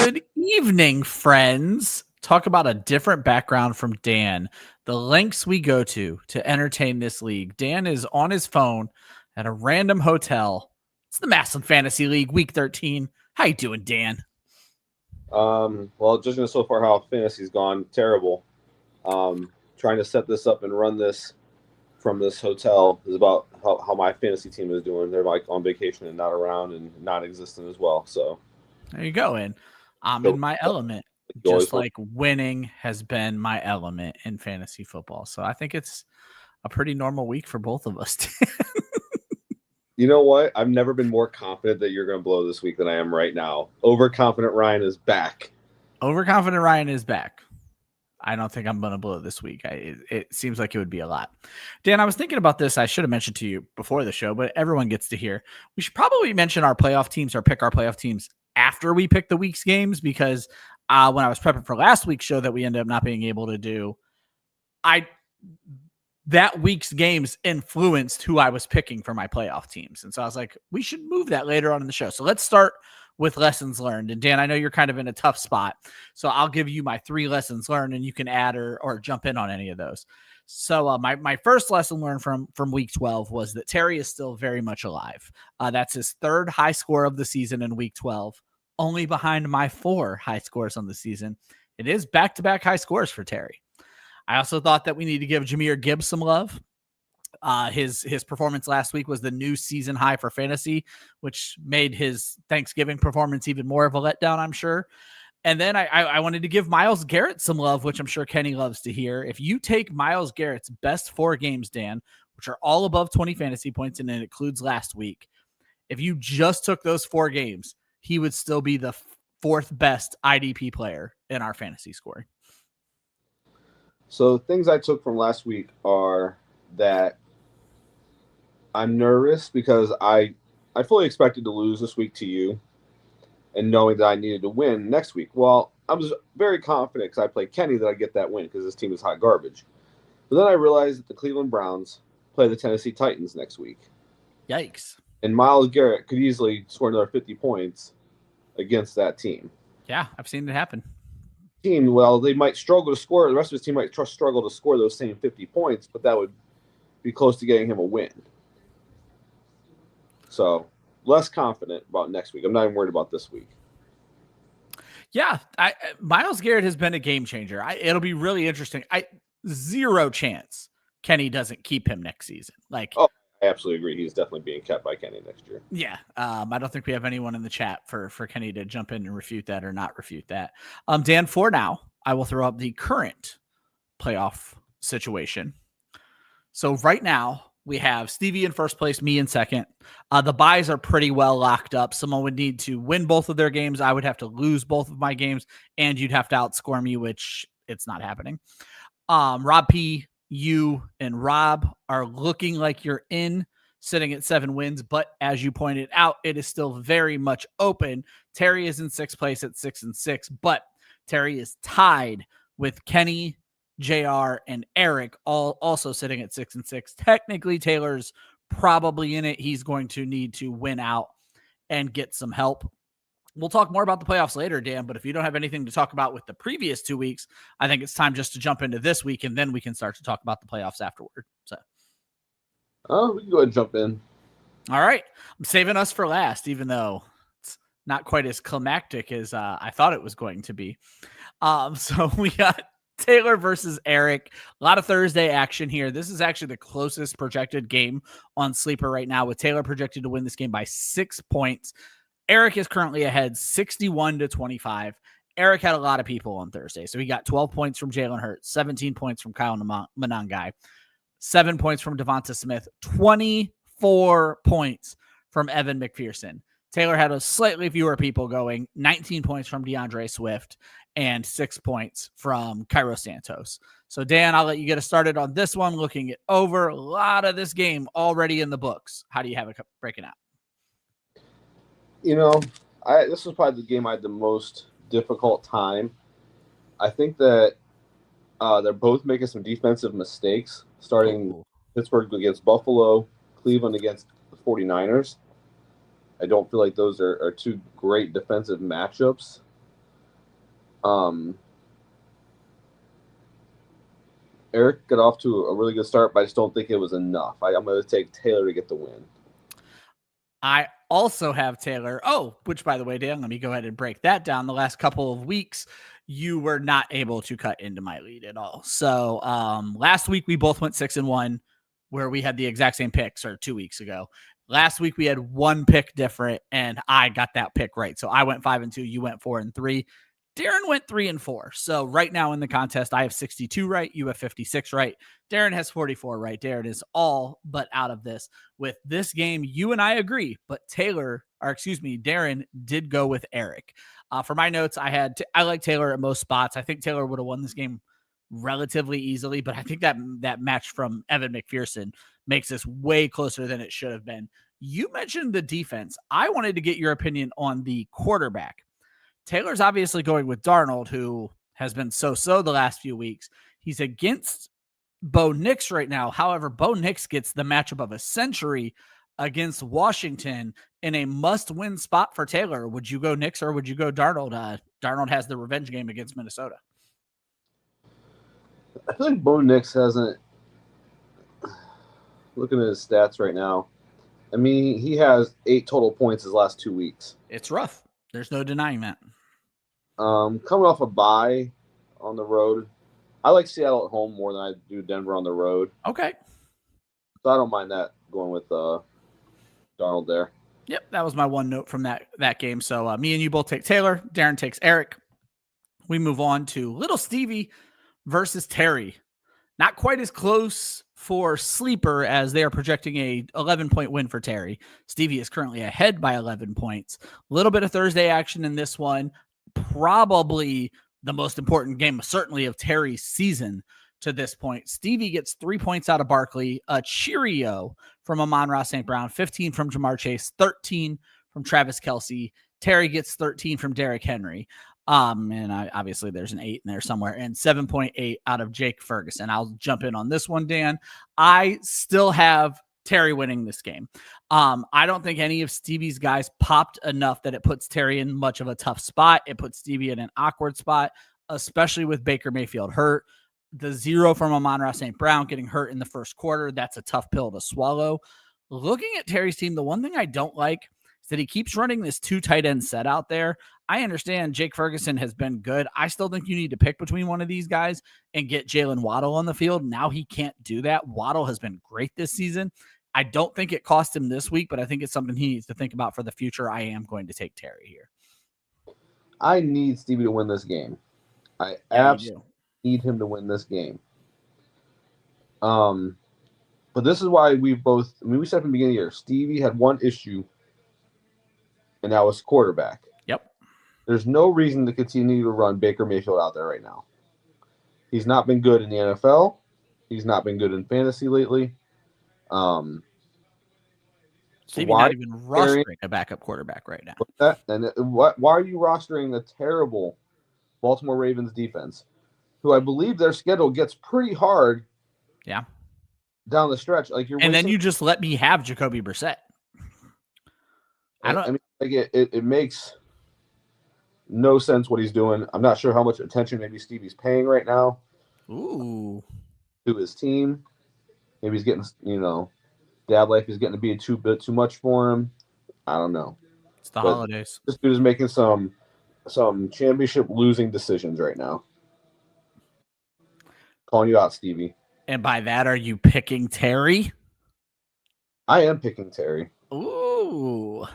Good evening, friends. Talk about a different background from Dan. The lengths we go to entertain this league. Dan is on his phone at a random hotel. It's the Massillon Fantasy League, Week 13. How you doing, Dan? Well, judging so far how fantasy's gone, terrible. Trying to set this up and run this from this hotel is about how my fantasy team is doing. They're like on vacation and not around and non-existent as well. So there you go. And I'm in my element, just like winning has been my element in fantasy football. So I think it's a pretty normal week for both of us. You know what? I've never been more confident that you're going to blow this week than I am right now. Overconfident Ryan is back. Overconfident Ryan is back. I don't think I'm going to blow this week. It seems like it would be a lot. Dan, I was thinking about this. I should have mentioned to you before the show, but everyone gets to hear. We should probably mention our playoff teams or pick our playoff teams after we pick the week's games, because when I was prepping for last week's show that we ended up not being able to do, that week's games influenced who I was picking for my playoff teams. And so I was like, we should move that later on in the show. So let's start with lessons learned. And Dan, I know you're kind of in a tough spot, so I'll give you my 3 lessons learned and you can add or jump in on any of those. So my first lesson learned from week 12 was that Terry is still very much alive. That's his 3rd high score of the season in week 12, only behind my 4 high scores on the season. It is back-to-back high scores for Terry. I also thought that we need to give Jahmyr Gibbs some love. His performance last week was the new season high for fantasy, which made his Thanksgiving performance even more of a letdown, I'm sure. And then I wanted to give Myles Garrett some love, which I'm sure Kenny loves to hear. If you take Myles Garrett's best 4 games, Dan, which are all above 20 fantasy points, and it includes last week, if you just took those 4 games, he would still be the 4th best IDP player in our fantasy scoring. So things I took from last week are that I'm nervous because I fully expected to lose this week to you, and knowing that I needed to win next week. Well, I was very confident because I played Kenny that I'd get that win because this team is hot garbage. But then I realized that the Cleveland Browns play the Tennessee Titans next week. Yikes. And Myles Garrett could easily score another 50 points against that team. Yeah, I've seen it happen. Team, well, they might struggle to score. The rest of his team might struggle to score those same 50 points, but that would be close to getting him a win. So less confident about next week. I'm not even worried about this week. Yeah, Myles Garrett has been a game changer. It'll be really interesting. 0 chance Kenny doesn't keep him next season. I absolutely agree. He's definitely being kept by Kenny next year. Yeah. I don't think we have anyone in the chat for Kenny to jump in and refute that or not refute that. Dan, for now, I will throw up the current playoff situation. So right now we have Stevie in first place, me in second. The buys are pretty well locked up. Someone would need to win both of their games. I would have to lose both of my games, and you'd have to outscore me, which it's not happening. Rob P., you and Rob are looking like you're in, sitting at 7 wins. But as you pointed out, it is still very much open. Terry is in 6th place at 6-6, but Terry is tied with Kenny, JR, and Eric, all also sitting at 6-6. Technically, Taylor's probably in it. He's going to need to win out and get some help. We'll talk more about the playoffs later, Dan, but if you don't have anything to talk about with the previous 2 weeks, I think it's time just to jump into this week, and then we can start to talk about the playoffs afterward. So, we can go ahead and jump in. All right. I'm saving us for last, even though it's not quite as climactic as I thought it was going to be. So we got Taylor versus Eric. A lot of Thursday action here. This is actually the closest projected game on Sleeper right now, with Taylor projected to win this game by 6 points. Eric is currently ahead 61-25. Eric had a lot of people on Thursday. So he got 12 points from Jalen Hurts, 17 points from Kyle Monangai, 7 points from Devonta Smith, 24 points from Evan McPherson. Taylor had a slightly fewer people going, 19 points from DeAndre Swift and 6 points from Cairo Santos. So, Dan, I'll let you get us started on this one, looking it over. A lot of this game already in the books. How do you have it breaking out? This was probably the game I had the most difficult time. I think that they're both making some defensive mistakes, starting Pittsburgh against Buffalo, Cleveland against the 49ers. I don't feel like those are 2 great defensive matchups. Um, Eric got off to a really good start, but I just don't think it was enough. I'm going to take Taylor to get the win. I also have Taylor. Oh, which by the way, Dan, let me go ahead and break that down. The last couple of weeks, you were not able to cut into my lead at all. So last week we both went 6-1, where we had the exact same picks, or 2 weeks ago. Last week we had one pick different, and I got that pick right. So I went 5-2, you went 4-3. Darren went 3-4. So right now in the contest, I have 62 right. You have 56 right. Darren has 44 right. Darren is all but out of this. With this game, you and I agree, but Darren did go with Eric. For my notes, I like Taylor at most spots. I think Taylor would have won this game relatively easily, but I think that match from Evan McPherson makes this way closer than it should have been. You mentioned the defense. I wanted to get your opinion on the quarterback. Taylor's obviously going with Darnold, who has been so-so the last few weeks. He's against Bo Nix right now. However, Bo Nix gets the matchup of a century against Washington in a must-win spot for Taylor. Would you go Nix or would you go Darnold? Darnold has the revenge game against Minnesota. I feel like Bo Nix hasn't. Looking at his stats right now, I mean, he has 8 total points his last 2 weeks. It's rough. There's no denying that. Coming off a bye on the road, I like Seattle at home more than I do Denver on the road. Okay. So I don't mind that going with Darnold there. Yep, that was my one note from that game. So me and you both take Taylor. Darren takes Eric. We move on to Little Stevie versus Terry. Not quite as close for Sleeper as they are projecting a 11-point win for Terry. Stevie is currently ahead by 11 points. A little bit of Thursday action in this one. Probably the most important game, certainly of Terry's season to this point. Stevie gets 3 points out of Barkley, a Cheerio from Amon-Ra St. Brown, 15 from Jamar Chase, 13 from Travis Kelce. Terry gets 13 from Derrick Henry. Obviously there's an 8 in there somewhere, and 7.8 out of Jake Ferguson. I'll jump in on this one, Dan. I still have Terry winning this game. I don't think any of Stevie's guys popped enough that it puts Terry in much of a tough spot. It puts Stevie in an awkward spot, especially with Baker Mayfield hurt. The 0 from Amon-Ra St. Brown getting hurt in the first quarter, that's a tough pill to swallow. Looking at Terry's team, the one thing I don't like is that he keeps running this 2 tight end set out there. I understand Jake Ferguson has been good. I still think you need to pick between one of these guys and get Jalen Waddle on the field. Now he can't do that. Waddle has been great this season. I don't think it cost him this week, but I think it's something he needs to think about for the future. I am going to take Terry here. I need Stevie to win this game. I absolutely need him to win this game. But this is why we said from the beginning of the year, Stevie had one issue, and that was quarterback. Yep. There's no reason to continue to run Baker Mayfield out there right now. He's not been good in the NFL. He's not been good in fantasy lately. Stevie not even rostering a backup quarterback right now. Why are you rostering a terrible Baltimore Ravens defense, who I believe their schedule gets pretty hard? Yeah. Down the stretch, then you just let me have Jacoby Brissett. It makes no sense what he's doing. I'm not sure how much attention maybe Stevie's paying right now. Ooh. To his team. Maybe he's getting, dad life is getting to be a bit too much for him. I don't know. It's the holidays. This dude is making some championship losing decisions right now. Calling you out, Stevie. And by that, are you picking Terry? I am picking Terry. Ooh.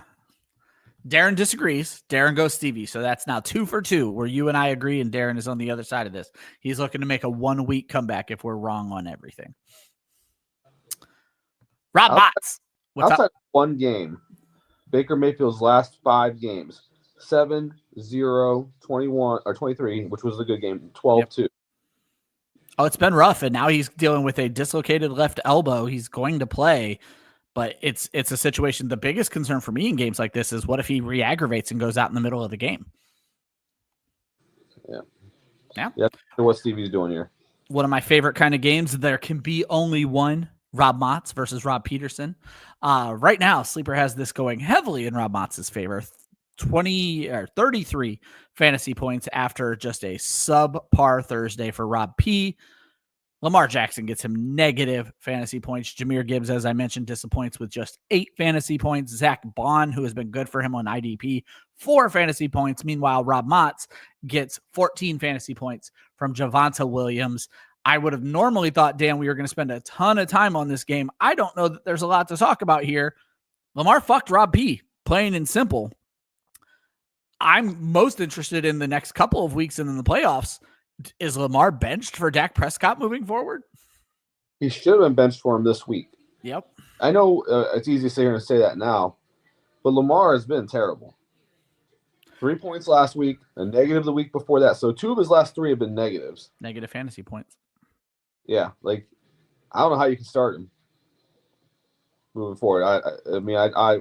Darren disagrees. Darren goes Stevie. So that's now 2 for 2, where you and I agree, and Darren is on the other side of this. He's looking to make a 1-week comeback if we're wrong on everything. Rob Botts. Outside one game, Baker Mayfield's last 5 games, 7, 0, 21, or 23, which was a good game, 12-2. Yep. Oh, it's been rough, and now he's dealing with a dislocated left elbow. He's going to play, but it's a situation. The biggest concern for me in games like this is what if he re-aggravates and goes out in the middle of the game? Yeah. That's what Stevie's doing here. One of my favorite kind of games. There can be only one. Rob Motts versus Rob Peterson. Right now, Sleeper has this going heavily in Rob Motts' favor. 33 fantasy points after just a subpar Thursday for Rob P. Lamar Jackson gets him negative fantasy points. Jahmyr Gibbs, as I mentioned, disappoints with just 8 fantasy points. Zach Bond, who has been good for him on IDP, 4 fantasy points. Meanwhile, Rob Motz gets 14 fantasy points from Javonte Williams. I would have normally thought, Dan, we were going to spend a ton of time on this game. I don't know that there's a lot to talk about here. Lamar fucked Rob P, plain and simple. I'm most interested in the next couple of weeks and in the playoffs. Is Lamar benched for Dak Prescott moving forward? He should have been benched for him this week. Yep. I know it's easy to sit here and say that now, but Lamar has been terrible. 3 points last week, a negative the week before that. So 2 of his last 3 have been negatives. Negative fantasy points. Yeah, like I don't know how you can start him moving forward. I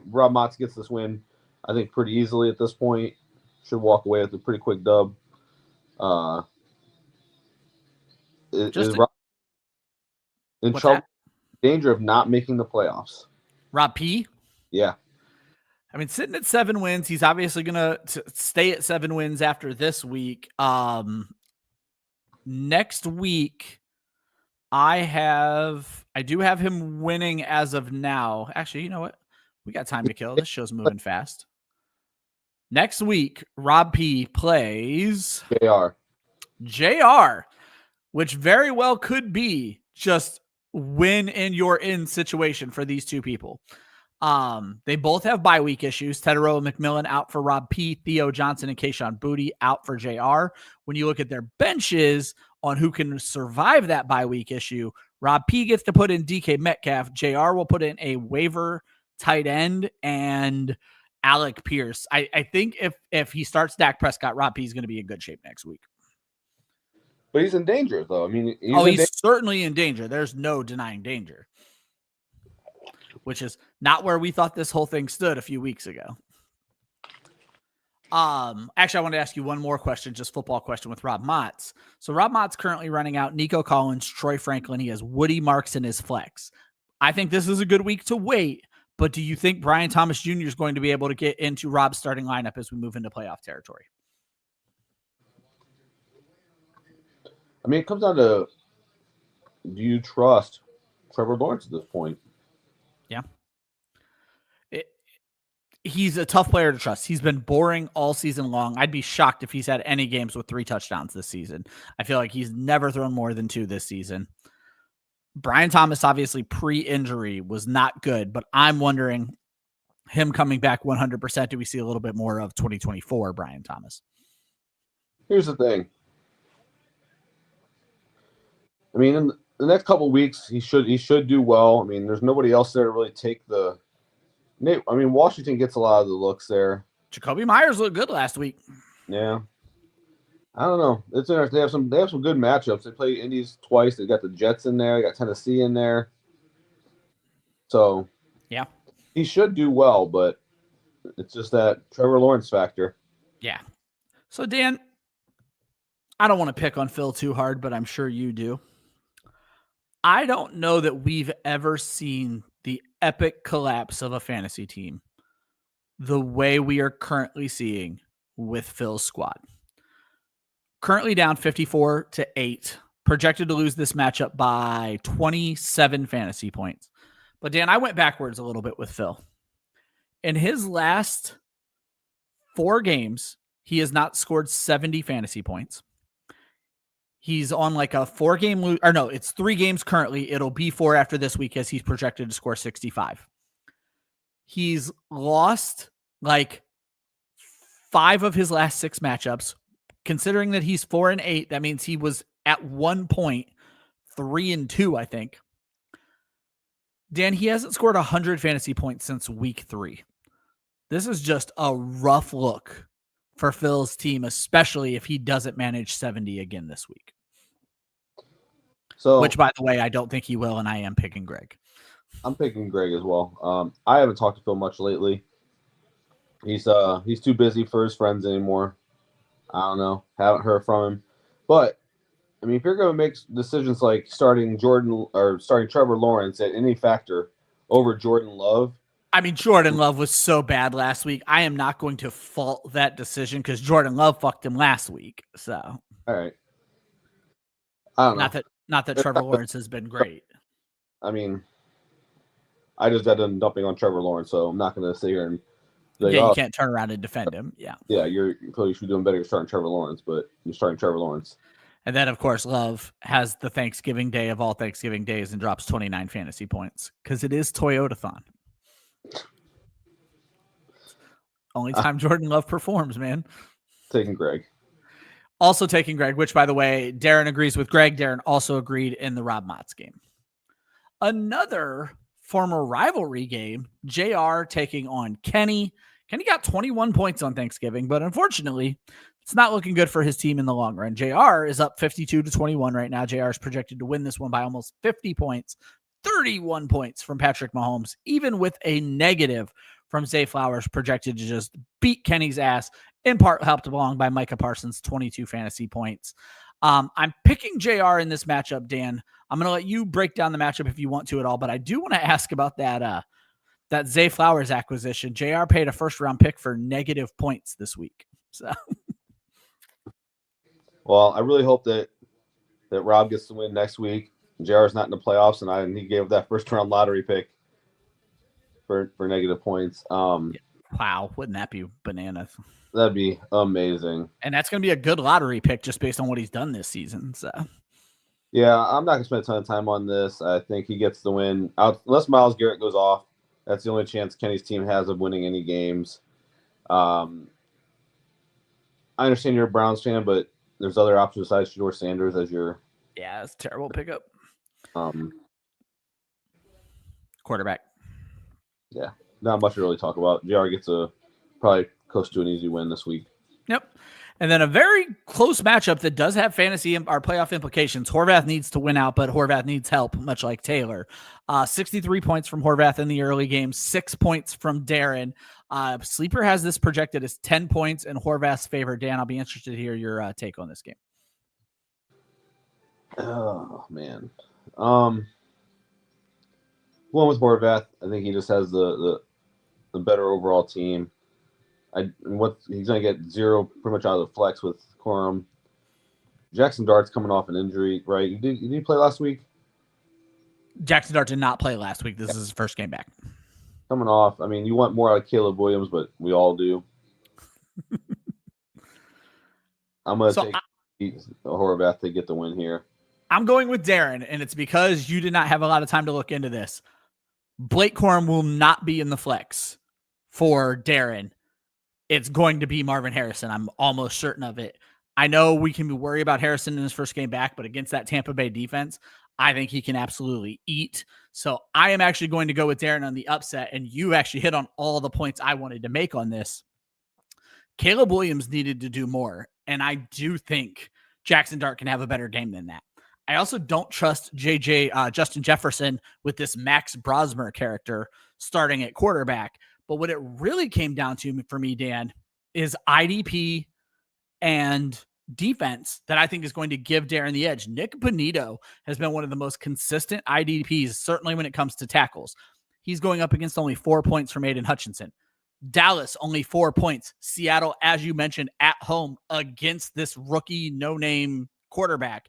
Rob Motz gets this win, I think, pretty easily at this point. Should walk away with a pretty quick dub. Is Rob in trouble? Danger of not making the playoffs. Rob P? Yeah. I mean, sitting at 7 wins, he's obviously going to stay at 7 wins after this week. Next week, I do have him winning as of now. Actually, you know what? We got time to kill. This show's moving fast. Next week, Rob P plays JR, which very well could be just win in your in situation for these two people. They both have bye week issues. Tedero McMillan out for Rob P. Theo Johnson and Kayshon Boutte out for JR. When you look at their benches on who can survive that bye week issue, Rob P gets to put in DK Metcalf. JR will put in a waiver tight end and Alec Pierce. I think if he starts Dak Prescott, Rob P is going to be in good shape next week. But he's in danger, though. I mean, he's certainly in danger. There's no denying danger, which is not where we thought this whole thing stood a few weeks ago. Actually, I want to ask you one more question, just football question with Rob Motz. So Rob Motz currently running out Nico Collins, Troy Franklin. He has Woody Marks in his flex. I think this is a good week to wait, but do you think Brian Thomas Jr. is going to be able to get into Rob's starting lineup as we move into playoff territory? I mean, it comes down to, do you trust Trevor Lawrence at this point? Yeah. He's a tough player to trust. He's been boring all season long. I'd be shocked if he's had any games with 3 touchdowns this season. I feel like he's never thrown more than 2 this season. Brian Thomas, obviously pre-injury, was not good, but I'm wondering, him coming back 100%, do we see a little bit more of 2024 Brian Thomas? Here's the thing. I mean, in the next couple of weeks, he should do well. I mean, there's nobody else there to really take the. I mean, Washington gets a lot of the looks there. Jacoby Myers looked good last week. Yeah, I don't know. It's interesting. They have some good matchups. They play Indies twice. They got the Jets in there. They got Tennessee in there. So yeah, he should do well, but it's just that Trevor Lawrence factor. Yeah. So Dan, I don't want to pick on Phil too hard, but I'm sure you do. I don't know that we've ever seen the epic collapse of a fantasy team the way we are currently seeing with Phil's squad. Currently down 54-8, projected to lose this matchup by 27 fantasy points. But Dan, I went backwards a little bit with Phil. In his last 4 games, he has not scored 70 fantasy points. He's on like a 4-game it's 3 games currently. It'll be 4 after this week as he's projected to score 65. He's lost like 5 of his last 6 matchups. Considering that he's 4-8, that means he was at one point 3-2, I think. Dan, he hasn't scored 100 fantasy points since week 3. This is just a rough look for Phil's team, especially if he doesn't manage 70 again this week. So, which, by the way, I don't think he will, and I am picking Greg. I'm picking Greg as well. I haven't talked to Phil much lately. He's too busy for his friends anymore. I don't know. Haven't heard from him. But, I mean, if you're going to make decisions like starting Trevor Lawrence at any factor over Jordan Love, I mean, Jordan Love was so bad last week. I am not going to fault that decision because Jordan Love fucked him last week. So, all right. I don't know. Not that Trevor Lawrence has been great. I mean, I just got done dumping on Trevor Lawrence, so I'm not going to sit here and you can't turn around and defend him. Yeah. Yeah, you're clearly doing better. You're starting Trevor Lawrence, but you're starting Trevor Lawrence. And then, of course, Love has the Thanksgiving day of all Thanksgiving days and drops 29 fantasy points because it is Toyotathon. Only time Jordan Love performs, man. Taking Greg. Also taking Greg, which, by the way, Darren agrees with Greg. Darren also agreed in the Rob Mott's game. Another former rivalry game, JR taking on Kenny. Kenny got 21 points on Thanksgiving, but unfortunately, it's not looking good for his team in the long run. JR is up 52-21 right now. JR is projected to win this one by almost 50 points, 31 points from Patrick Mahomes, even with a negative from Zay Flowers, projected to just beat Kenny's ass, in part helped along by Micah Parsons, 22 fantasy points. I'm picking JR in this matchup, Dan. I'm going to let you break down the matchup if you want to at all, but I do want to ask about that Zay Flowers acquisition. JR paid a first-round pick for negative points this week. So, well, I really hope that Rob gets the win next week. JR's not in the playoffs, and he gave that first-round lottery pick for negative points. Wow, wouldn't that be bananas? That'd be amazing. And that's going to be a good lottery pick just based on what he's done this season. So, yeah, I'm not going to spend a ton of time on this. I think he gets the win. Unless Myles Garrett goes off, that's the only chance Kenny's team has of winning any games. I understand you're a Browns fan, but there's other options besides Shedeur Sanders as your... Yeah, it's a terrible pickup. Quarterback. Yeah, not much to really talk about. JR gets probably close to an easy win this week. Yep. And then a very close matchup that does have fantasy or playoff implications. Horvath needs to win out, but Horvath needs help, much like Taylor. 63 points from Horvath in the early game, 6 points from Darren. Sleeper has this projected as 10 points in Horvath's favor. Dan, I'll be interested to hear your take on this game. Oh, man. One with Horvath, I think he just has the better overall team. He's going to get zero pretty much out of the flex with Corum. Jackson Dart's coming off an injury, right? Did he play last week? Jackson Dart did not play last week. This is his first game back. Coming off. I mean, you want more out of Caleb Williams, but we all do. I'm going to take Horvath to get the win here. I'm going with Darren, and it's because you did not have a lot of time to look into this. Blake Corum will not be in the flex for Darren. It's going to be Marvin Harrison. I'm almost certain of it. I know we can be worried about Harrison in his first game back, but against that Tampa Bay defense, I think he can absolutely eat. So I am actually going to go with Darren on the upset, and you actually hit on all the points I wanted to make on this. Caleb Williams needed to do more, and I do think Jackson Dart can have a better game than that. I also don't trust Justin Jefferson with this Max Brosmer character starting at quarterback. But what it really came down to for me, Dan, is IDP and defense that I think is going to give Darren the edge. Nick Bonito has been one of the most consistent IDPs, certainly when it comes to tackles. He's going up against only 4 points from Aiden Hutchinson. Dallas, only 4 points. Seattle, as you mentioned, at home against this rookie no-name quarterback.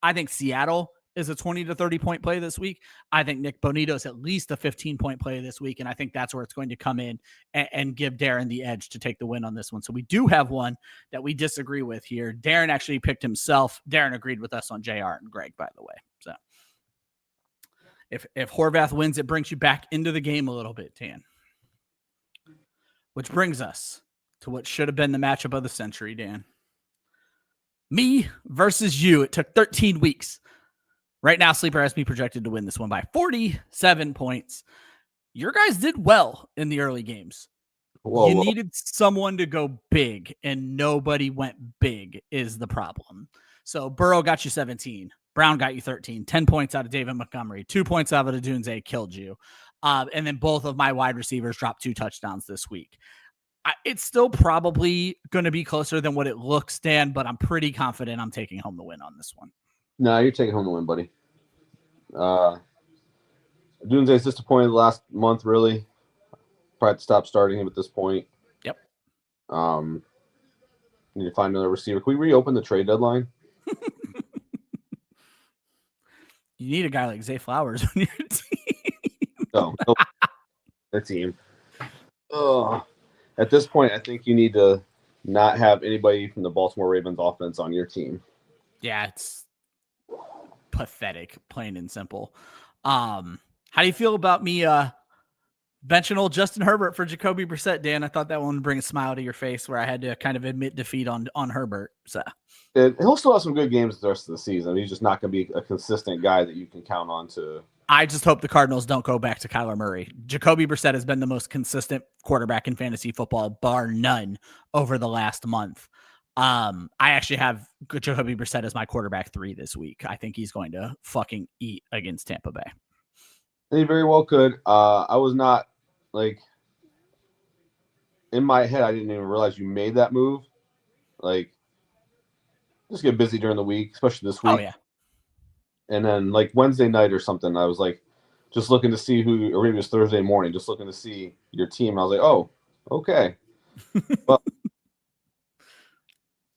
I think Seattle is a 20 to 30 point play this week. I think Nick Bonito is at least a 15-point play this week, and I think that's where it's going to come in and give Darren the edge to take the win on this one. So we do have one that we disagree with here. Darren actually picked himself. Darren agreed with us on JR and Greg, by the way. So if Horvath wins, it brings you back into the game a little bit, Dan. Which brings us to what should have been the matchup of the century, Dan. Me versus you. It took 13 weeks. Right now, Sleeper has me projected to win this one by 47 points. Your guys did well in the early games. You needed someone to go big, and nobody went big is the problem. So Burrow got you 17. Brown got you 13. 10 points out of David Montgomery. 2 points out of Adunze killed you. And then both of my wide receivers dropped 2 touchdowns this week. It's still probably going to be closer than what it looks, Dan, but I'm pretty confident I'm taking home the win on this one. No, you're taking home the win, buddy. Dunze's disappointed the last month, really. Probably have to stop starting him at this point. Yep. Need to find another receiver. Can we reopen the trade deadline? You need a guy like Zay Flowers on your team. No, the team. At this point, I think you need to not have anybody from the Baltimore Ravens offense on your team. Yeah, it's pathetic, plain and simple. How do you feel about me benching old Justin Herbert for Jacoby Brissett, Dan? I thought that one would bring a smile to your face where I had to kind of admit defeat on Herbert. So he'll still have some good games the rest of the season. He's just not going to be a consistent guy that you can count on to. I just hope the Cardinals don't go back to Kyler Murray. Jacoby Brissett has been the most consistent quarterback in fantasy football, bar none, over the last month. I actually have Jacoby Brissett as my quarterback 3 this week. I think he's going to fucking eat against Tampa Bay. He very well could. I was not like in my head. I didn't even realize you made that move. Like, just get busy during the week, especially this week. Oh yeah. And then like Wednesday night or something, I was like, just looking to see who, or maybe it was Thursday morning, just looking to see your team. And I was like, oh, okay. Well,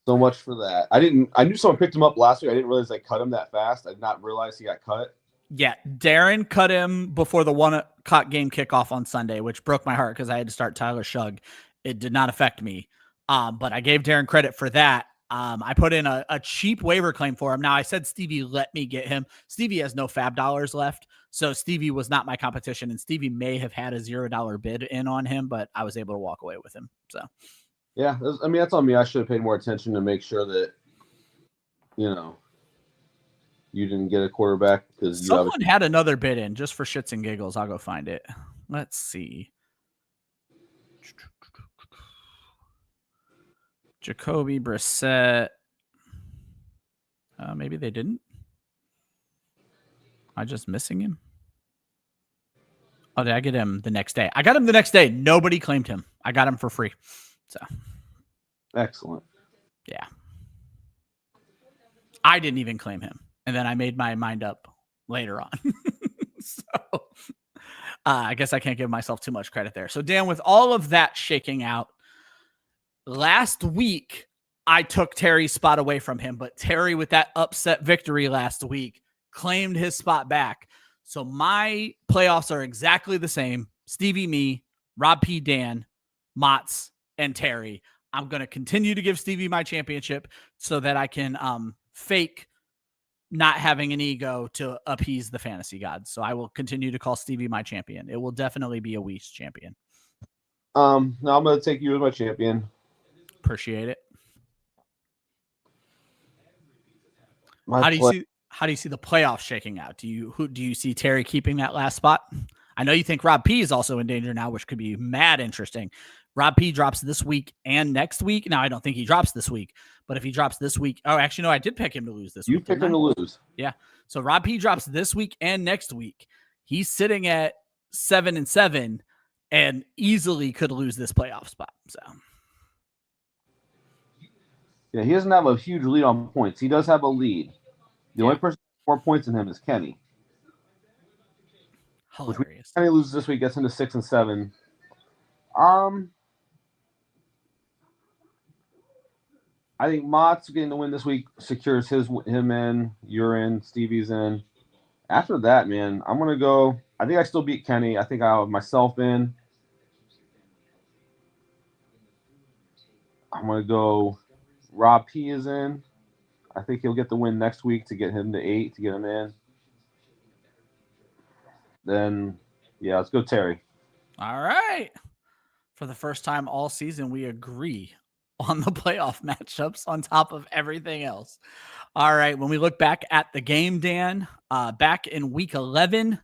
so much for that. I knew someone picked him up last week. I didn't realize they cut him that fast. I did not realize he got cut. Yeah, Darren cut him before the 1 o'clock game kickoff on Sunday, which broke my heart because I had to start Tyler Shugg. It did not affect me, but I gave Darren credit for that. I put in a cheap waiver claim for him. Now, I said Stevie let me get him. Stevie has no fab dollars left, so Stevie was not my competition, and Stevie may have had a $0 bid in on him, but I was able to walk away with him. So, yeah, I mean, that's on me. I should have paid more attention to make sure that, you didn't get a quarterback because someone had another bid in just for shits and giggles. I'll go find it. Let's see. Jacoby Brissett. Maybe they didn't. Am I just missing him? Oh, did I get him the next day? I got him the next day. Nobody claimed him. I got him for free. So excellent. Yeah. I didn't even claim him. And then I made my mind up later on. So I guess I can't give myself too much credit there. So Dan, with all of that shaking out, last week I took Terry's spot away from him, but Terry, with that upset victory last week, claimed his spot back. So my playoffs are exactly the same. Stevie, me, Rob P, Dan, Motts, and Terry. I'm going to continue to give Stevie my championship so that I can fake not having an ego to appease the fantasy gods. So I will continue to call Stevie my champion. It will definitely be a Weiss champion. Now I'm going to take you as my champion. Appreciate it. How do you see the playoffs shaking out? Do you see Terry keeping that last spot? I know you think Rob P is also in danger now, which could be mad interesting. Rob P drops this week and next week. Now, I don't think he drops this week, but if he drops this week, actually, no, I did pick him to lose this week. You picked him to lose. Yeah. So Rob P drops this week and next week. He's sitting at 7-7 and easily could lose this playoff spot. So, yeah, he doesn't have a huge lead on points. He does have a lead. The only person with 4 points in him is Kenny. Hilarious. Kenny loses this week, gets into 6 and 7. I think Mott's getting the win this week secures him in. You're in. Stevie's in. After that, man, I'm gonna go. I think I still beat Kenny. I think I have myself in. I'm gonna go. Rob P is in. I think he'll get the win next week to get him to 8 to get him in. Then, yeah, let's go Terry. All right. For the first time all season, we agree on the playoff matchups on top of everything else. All right. When we look back at the game, Dan, back in week 11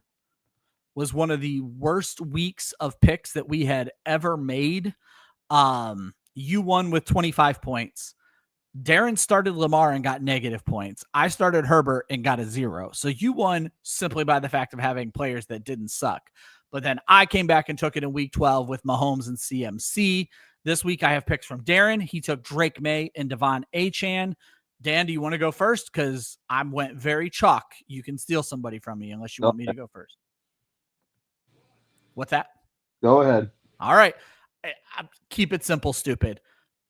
was one of the worst weeks of picks that we had ever made. You won with 25 points. Darren started Lamar and got negative points. I started Herbert and got a 0. So you won simply by the fact of having players that didn't suck. But then I came back and took it in week 12 with Mahomes and CMC. This week I have picks from Darren. He took Drake May and Devon Achane. Dan, do you want to go first? Because I went very chalk. You can steal somebody from me unless you want me to go first. What's that? Go ahead. All right. Keep it simple, stupid.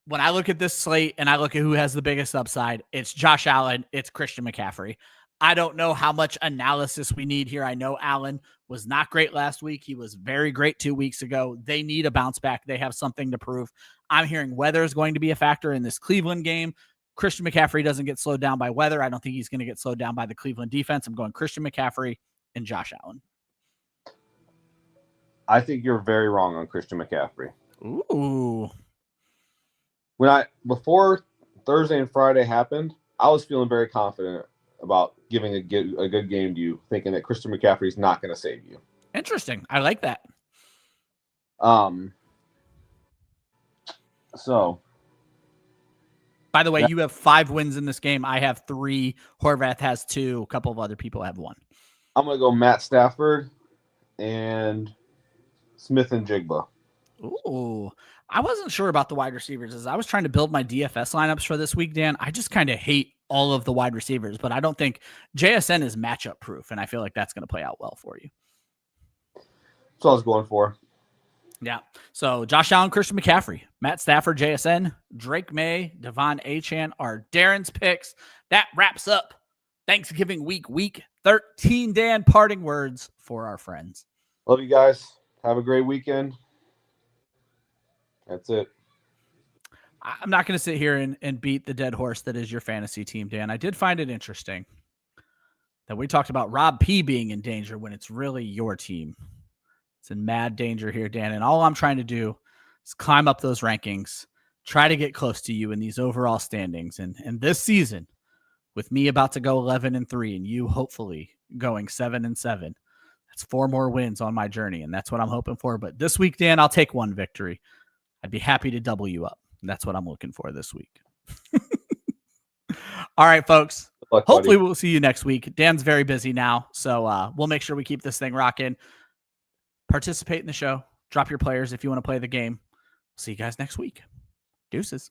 When I look at this slate and I look at who has the biggest upside, it's Josh Allen, it's Christian McCaffrey. I don't know how much analysis we need here. I know Allen was not great last week. He was very great 2 weeks ago. They need a bounce back. They have something to prove. I'm hearing weather is going to be a factor in this Cleveland game. Christian McCaffrey doesn't get slowed down by weather. I don't think he's going to get slowed down by the Cleveland defense. I'm going Christian McCaffrey and Josh Allen. I think you're very wrong on Christian McCaffrey. Ooh. Before Thursday and Friday happened, I was feeling very confident about giving a good game to you, thinking that Christian McCaffrey is not going to save you. Interesting. I like that. So, by the way, you have 5 wins in this game. I have 3. Horvath has 2. A couple of other people have 1. I'm going to go Matt Stafford and Smith and Jigba. Ooh, I wasn't sure about the wide receivers as I was trying to build my DFS lineups for this week, Dan. I just kind of hate all of the wide receivers, but I don't think JSN is matchup proof, and I feel like that's going to play out well for you. That's what I was going for. Yeah. So Josh Allen, Christian McCaffrey, Matt Stafford, JSN, Drake May, Devon Achane are Darren's picks. That wraps up Thanksgiving week 13. Dan, parting words for our friends. Love you guys. Have a great weekend. That's it. I'm not going to sit here and beat the dead horse that is your fantasy team, Dan. I did find it interesting that we talked about Rob P being in danger when it's really your team. It's in mad danger here, Dan. And all I'm trying to do is climb up those rankings, try to get close to you in these overall standings. And this season, with me about to go 11-3 and you hopefully going 7-7, that's 4 more wins on my journey. And that's what I'm hoping for. But this week, Dan, I'll take 1 victory. I'd be happy to double you up. And that's what I'm looking for this week. All right, folks. Luck, hopefully buddy. we'll see you next week. Dan's very busy now, so we'll make sure we keep this thing rocking. Participate in the show. Drop your players if you want to play the game. See you guys next week. Deuces.